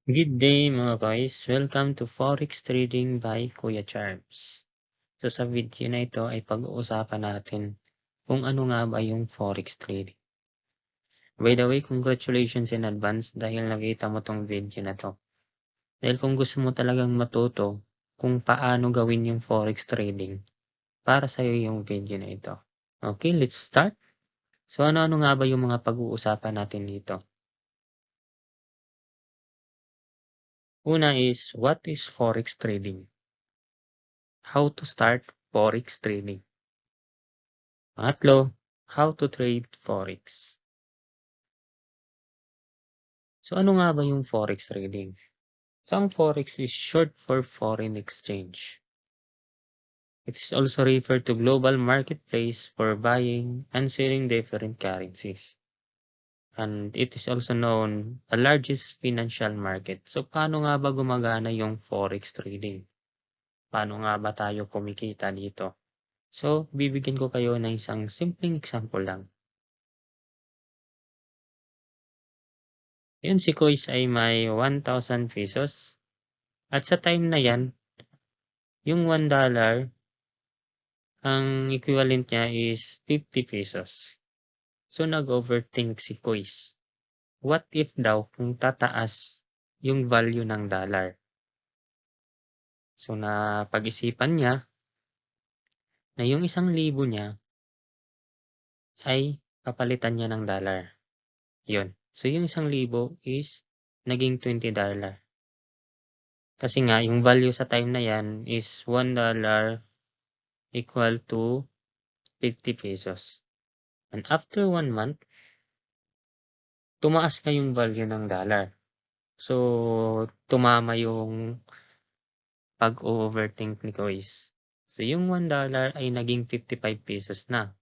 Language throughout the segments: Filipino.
Good day mga guys! Welcome to Forex Trading by Kuya Charms. So sa video na ito ay pag-uusapan natin kung ano nga ba yung Forex Trading. By the way, congratulations in advance dahil nakita mo tong video na to. Dahil kung gusto mo talagang matuto kung paano gawin yung Forex Trading, para sa'yo yung video na ito. Okay, let's start! So ano-ano nga ba yung mga pag-uusapan natin dito? Una is, what is Forex Trading? How to start Forex Trading? Pangatlo, how to trade Forex. So ano nga ba yung Forex trading? So ang Forex is short for foreign exchange. It is also referred to global marketplace for buying and selling different currencies. And it is also known the largest financial market. So paano nga ba gumagana yung Forex trading? Paano nga ba tayo kumikita dito? So bibigyan ko kayo ng isang simpleng example lang. Yun si Kois ay may 1,000 pesos. At sa time na yan, yung $1, ang equivalent niya is 50 pesos. So nag-overthink si Kois. What if daw kung tataas yung value ng dollar? So napag-isipan niya na yung 1,000 niya ay papalitan niya ng dollar. Yun. So yung 1,000 is naging $20. Kasi nga yung value sa time na yan is $1 equal to 50 pesos. And after 1 month, tumaas na yung value ng dollar. So, tumama yung pag-overthink ni Kois. So, yung $1 ay naging 55 pesos na.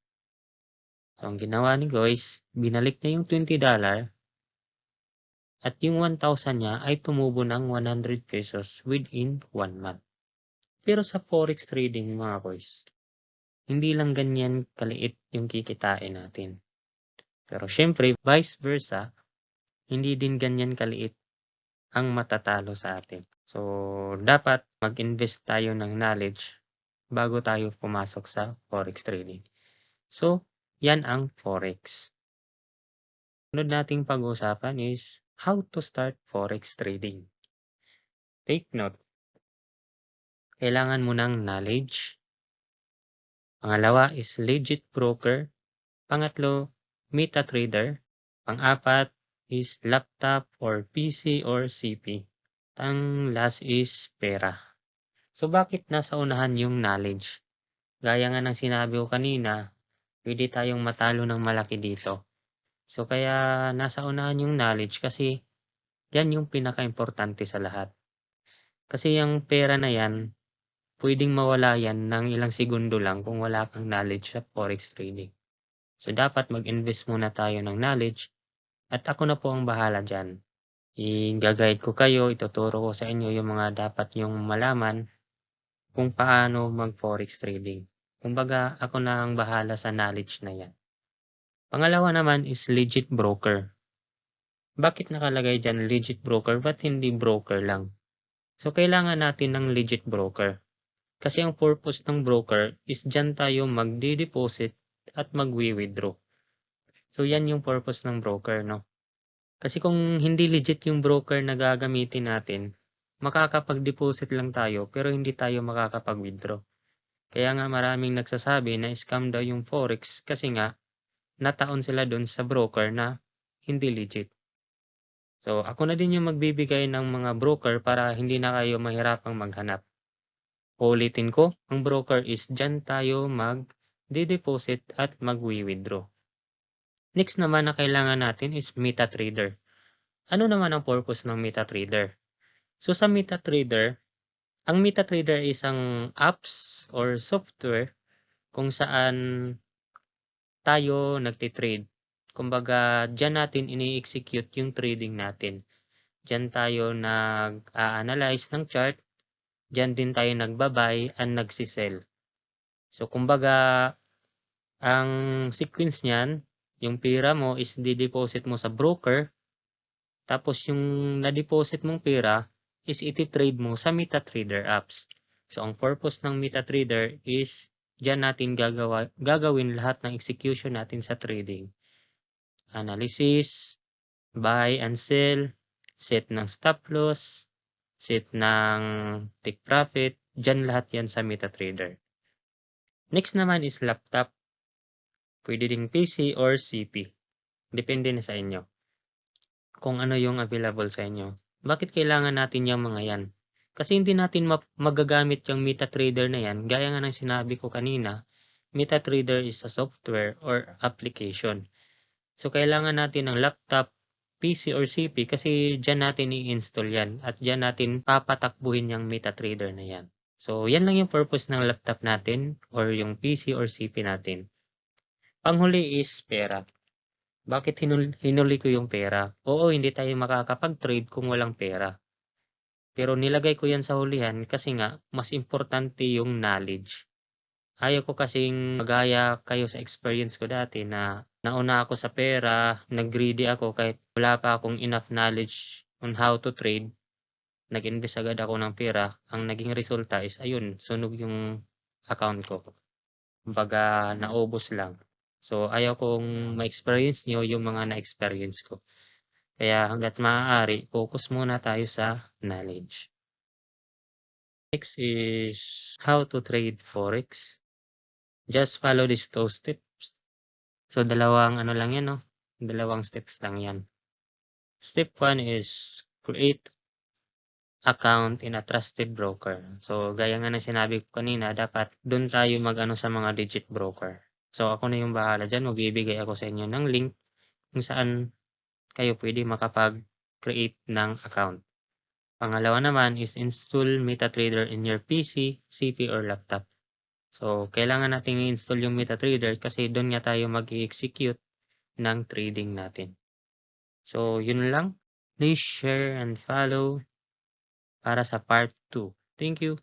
So, ang ginawa ni Kois, binalik niya yung $20 at yung 1,000 niya ay tumubo ng 100 pesos within 1 month. Pero sa Forex trading mga Kois, hindi lang ganyan kaliit yung kikitain natin. Pero syempre, vice versa, hindi din ganyan kaliit ang matatalo sa atin. So, dapat mag-invest tayo ng knowledge bago tayo pumasok sa Forex trading. So, yan ang Forex. Sunod nating pag-uusapan is how to start Forex trading. Take note, kailangan mo ng knowledge. Pangalawa is legit broker. Pangatlo, MetaTrader. Pang-apat is laptop or PC or CP. Ang last is pera. So bakit nasa unahan yung knowledge? Gaya nga ng sinabi ko kanina, pwede tayong matalo ng malaki dito. So kaya nasa unahan yung knowledge kasi yan yung pinaka-importante sa lahat. Kasi yung pera na yan, pwedeng mawala yan ng ilang segundo lang kung wala kang knowledge sa Forex trading. So dapat mag-invest muna tayo ng knowledge at ako na po ang bahala dyan. I-guide ko kayo, ituturo ko sa inyo yung mga dapat yung malaman kung paano mag-Forex trading. Kumbaga, ako na ang bahala sa knowledge na yan. Pangalawa naman is legit broker. Bakit nakalagay dyan legit broker? Ba't hindi broker lang? So, kailangan natin ng legit broker. Kasi ang purpose ng broker is dyan tayo magdi-deposit at magwi-withdraw. So, yan yung purpose ng broker, no? Kasi kung hindi legit yung broker na gagamitin natin, makakapag-deposit lang tayo pero hindi tayo makakapag-withdraw. Kaya nga maraming nagsasabi na scam daw yung Forex kasi nga nataon sila dun sa broker na hindi legit. So ako na din yung magbibigay ng mga broker para hindi na kayo mahirapang maghanap. Ulitin ko, ang broker is dyan tayo mag-deposit at mag-withdraw. Next naman na kailangan natin is MetaTrader. Ano naman ang purpose ng MetaTrader? So sa MetaTrader, ang MetaTrader is isang apps or software kung saan tayo nagtitrade. Kumbaga, dyan natin ini-execute yung trading natin. Dyan tayo nag-a-analyze ng chart. Dyan din tayo nagbabuy and nagsisell. So, kumbaga, ang sequence niyan, yung pera mo is di-deposit mo sa broker. Tapos yung na-deposit mong pera is iti-trade mo sa MetaTrader apps. So ang purpose ng MetaTrader is diyan natin gagawin lahat ng execution natin sa trading. Analysis, buy and sell, set ng stop loss, set ng take profit, diyan lahat yan sa MetaTrader. Next naman is laptop. Pwede ding PC or CP. Depende na sa inyo kung ano yung available sa inyo. Bakit kailangan natin yung mga yan? Kasi hindi natin magagamit yung MetaTrader na yan. Gaya nga ng sinabi ko kanina, MetaTrader is a software or application. So, kailangan natin ng laptop, PC or CP kasi dyan natin i-install yan at dyan natin papatakbuhin yung MetaTrader na yan. So, yan lang yung purpose ng laptop natin or yung PC or CP natin. Panghuli is pera. Bakit hinuli ko yung pera? Oo, hindi tayo makakapag-trade kung walang pera. Pero nilagay ko yan sa hulihan kasi nga, mas importante yung knowledge. Ayaw ko kasing magaya kayo sa experience ko dati na nauna ako sa pera, nag-greedy ako kahit wala pa akong enough knowledge on how to trade. Nag-invest agad ako ng pera. Ang naging resulta is ayun, sunog yung account ko. Kumbaga, naubos lang. So, ayaw kong ma-experience nyo yung mga na-experience ko. Kaya hanggat maaari, focus muna tayo sa knowledge. Next is how to trade Forex. Just follow these 2 steps. So, dalawang ano lang yan, no? Dalawang steps lang yan. Step 1 is create account in a trusted broker. So, gaya nga ng sinabi ko kanina, dapat doon tayo mag-ano sa mga digit broker. So, ako na yung bahala dyan. Magbibigay ako sa inyo ng link kung saan kayo pwede makapag-create ng account. Pangalawa naman is install MetaTrader in your PC, CP, or laptop. So, kailangan natin i-install yung MetaTrader kasi doon nga tayo mag-execute ng trading natin. So, yun lang. Please share and follow para sa part 2. Thank you.